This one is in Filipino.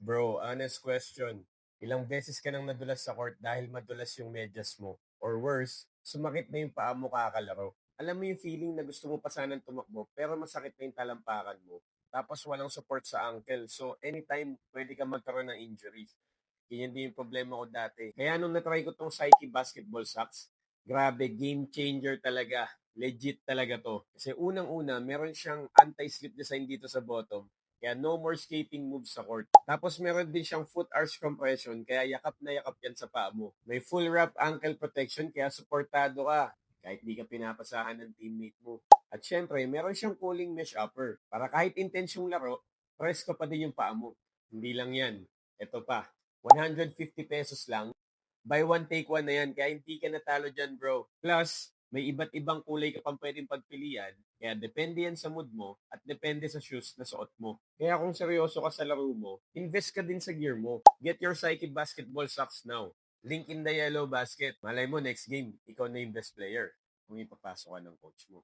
Bro, honest question. Ilang beses ka nang nadulas sa court dahil madulas yung medyas mo? Or worse, sumakit na yung paa mo kakalaro. Alam mo yung feeling na gusto mo pa sanang tumakbo pero masakit na yung talampakan mo. Tapos walang support sa ankle. So anytime pwede ka magkaroon ng injuries. Ganyan din yung problema ko dati. Kaya nung natry ko tong Psyche Basketball Socks, grabe, game changer talaga. Legit talaga to. Kasi unang-una, meron siyang anti-slip design dito sa bottom. Kaya no more skating moves sa court. Tapos meron din siyang foot arch compression, kaya yakap na yakap yan sa paa mo. May full wrap ankle protection, kaya supportado ka kahit di ka pinapasahan ng teammate mo. At syempre, meron siyang cooling mesh upper para kahit intense yung laro, press ko pa din yung paa mo. Hindi lang yan. Ito pa, 150 pesos lang. Buy one, take one na yan. Kaya hindi ka natalo dyan, bro. Plus, may iba't ibang kulay ka pang pwedeng pagpilian. Kaya depende yan sa mood mo at depende sa shoes na suot mo. Kaya kung seryoso ka sa laro mo, invest ka din sa gear mo. Get your Psyche Basketball Socks now. Link in the yellow basket. Malay mo, next game, ikaw na yung best player kung ipapasok ka ng coach mo.